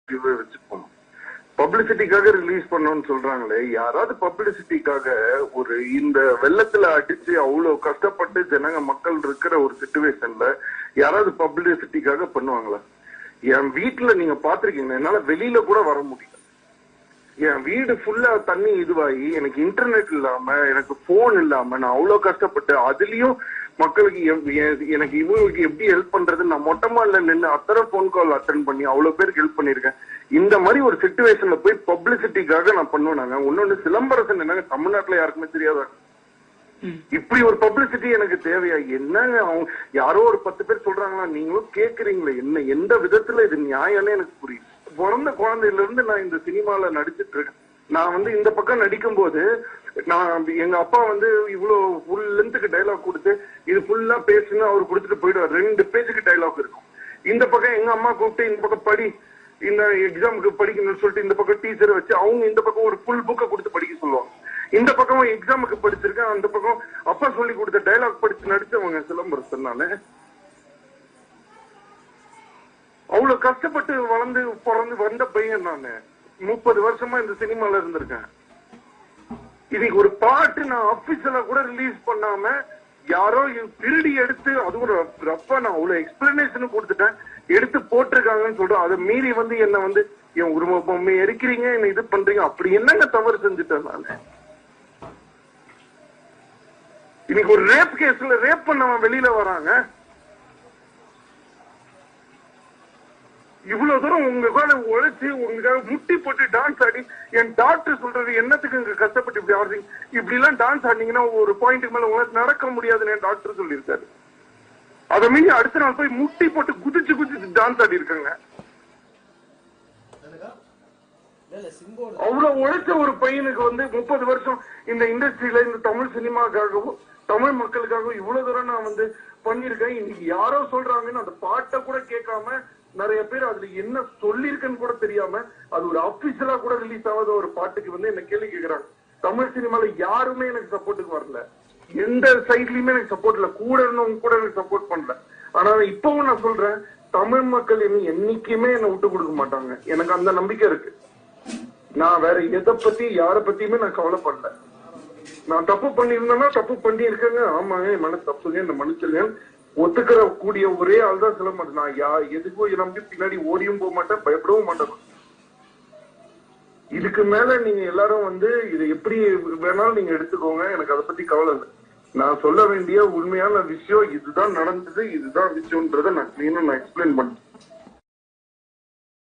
வச்சுப்போம். பப்ளிசிட்டிக்காக ரிலீஸ் பண்ணோம்னு சொல்றாங்களே, யாராவது பப்ளிசிட்டிக்காக ஒரு இந்த வெள்ளத்துல அடிச்சு அவ்வளவு கஷ்டப்பட்டு ஜனங்க மக்கள் இருக்கிற ஒரு சிச்சுவேஷன்ல யாராவது பப்ளிசிட்டிக்காக பண்ணுவாங்களா? என் வீட்டுல நீங்க பாத்திருக்கீங்க, என்னால வெளியில கூட வர முடியல. என் வீடு ஃபுல்லா தண்ணி இதுவாகி, எனக்கு இன்டர்நெட் இல்லாம, எனக்கு போன் இல்லாம, நான் அவ்வளவு கஷ்டப்பட்டு அதுலயும் மக்களுக்கு எனக்கு இவங்களுக்கு எப்படி ஹெல்ப் பண்றது, நான் மொட்டை மாடில நின்று அத்தனை போன் கால் அட்டன் பண்ணி அவ்வளவு பேருக்கு ஹெல்ப் பண்ணிருக்கேன். இந்த மாதிரி ஒரு சிச்சுவேஷன்ல போய் பப்ளிசிட்டிக்காக நான் பண்ணுவேனாங்க? இன்னொன்னு சிலம்பரசன் என்னங்க தமிழ்நாட்டுல யாருக்குமே தெரியாதாங்க? இப்படி ஒரு பப்ளிசிட்டி எனக்கு தேவையா? என்னங்க அவங்க யாரோ ஒரு 10 பேர் சொல்றாங்களா, நீங்களும் கேக்குறீங்களே, என்ன எந்த விதத்துல இது நியாயம்னு எனக்கு புரியுது. பிறந்த குழந்தையில இருந்து நான் இந்த சினிமால நடிச்சிட்டு இருக்கேன். நான் இந்த பக்கம் நடிக்கும் போது நான் எங்க அப்பா இவ்வளவு ஃபுல் லென்த்துக்கு டைலாக் கொடுத்து இது ஃபுல்லா பேசுன்னு அவர் கொடுத்துட்டு போயிடுவார். 2 பேஜுக்கு டைலாக் இருக்கும். இந்த பக்கம் எங்க அம்மா கூப்பிட்டு இந்த பக்கம் படி, இந்த எக்ஸாமுக்கு படிக்கணும்னு சொல்லிட்டு இந்த பக்கம் டீச்சரை வச்சு அவங்க இந்த பக்கம் ஒரு ஃபுல் புக்கை கொடுத்து படிக்க சொல்லுவாங்க. இந்த பக்கம் எக்ஸாமுக்கு படிச்சிருக்கேன், அந்த பக்கம் அப்பா சொல்லி கொடுத்த டைலாக் படிச்சு நடிச்சவங்க சிலம்பரசன். நானு அவ்வளவு கஷ்டப்பட்டு வளர்ந்து பிறந்து வந்த பையன். நானு 30 வருஷமா இந்த சினிமால இருந்திருக்கேன். இன்னைக்கு ஒரு பாட்டு நான் அபிஷியலா கூட ரிலீஸ் பண்ணாம யாரோ திருடி எடுத்து, அதுவும் ரப்பா நான் அவ்வளவு எக்ஸ்பிளனேஷன் கொடுத்துட்டேன், எடுத்து போட்டிருக்காங்கன்னு சொல்றேன். அதை மீறி என்ன என் உரிமை பொம்மை எரிக்கிறீங்க, என்ன இது பண்றீங்க, அப்படி என்னங்க தவறு செஞ்சுட்டேன் நானு? இன்னைக்கு ஒரு ரேப் கேஸ்ல ரேப் பண்ணவன் வெளியில வராங்க. இவ்வளவு தூரம் உங்களுக்காக உழைச்சு உங்களுக்காக முட்டி போட்டு டான்ஸ் ஆடி, என் டாக்டர் சொல்றது என்னத்துக்கு இங்க கஷ்டப்பட்டு இப்படி ஆடுறீங்க, இப்படி எல்லாம் டான்ஸ் ஆடினீங்கன்னா ஒரு பாயிண்ட்டுக்கு மேல உங்களுக்கு நடக்க முடியாதுன்னு என் டாக்டர் சொல்லியிருக்காரு. அதை மீறி அடுத்த நாள் போய் முட்டி போட்டு குதிச்சு குதிச்சு டான்ஸ் ஆடி இருக்காங்க. அவ்வளவு உழைச்ச ஒரு பையனுக்கு 30 வருஷம் இந்த இண்டஸ்ட்ரியில இந்த தமிழ் சினிமாக்காகவும் தமிழ் மக்களுக்காகவும் இவ்வளவு தூரம் நான் பண்ணிருக்கேன். இன்னைக்கு யாரோ சொல்றாங்கன்னு அந்த பாட்டை கூட கேட்காம நிறைய பேர் அதுல என்ன சொல்லிருக்குன்னு கூட தெரியாம அது ஒரு அபிஷியலா கூட ரிலீஸ் ஆகாத ஒரு பாட்டுக்கு என்ன கேள்வி கேட்கிறாங்க. தமிழ் சினிமால யாருமே எனக்கு சப்போர்ட்டுக்கு வரல, எந்த சைட்லயுமே எனக்கு சப்போர்ட் இல்ல, கூட இருந்தவங்க கூட எனக்கு சப்போர்ட் பண்ணல. ஆனா இப்பவும் நான் சொல்றேன், தமிழ் மக்கள் என்னைக்குமே என்னை விட்டு கொடுக்க மாட்டாங்க. எனக்கு அந்த நம்பிக்கை இருக்கு. நான் வேற எதை பத்தி யார பத்தியுமே நான் கவலைப்படல. நான் தப்பு பண்ணிருந்தேன்னா தப்பு பண்ணி இருக்கேங்க, ஆமாங்க என் மன தப்புங்க, என்ன மன்னிச்சிருங்க ஒத்துக்கிற கூடிய ஒரே ஆள் தான் சிலம்பரசன். நான் எதுக்கும் நம்பி பின்னாடி ஓடியும் போக மாட்டேன், பயப்படவும் மாட்டேன். இதுக்கு மேல நீங்க எல்லாரும் இதை எப்படி வேணாலும் நீங்க எடுத்துக்கோங்க, எனக்கு அதை பத்தி கவலை இல்லை. நான் சொல்ல வேண்டிய உண்மையான விஷயம் இதுதான் நடந்தது, இதுதான் விஷயம்ன்றத நான் எக்ஸ்பிளைன் பண்ணேன்.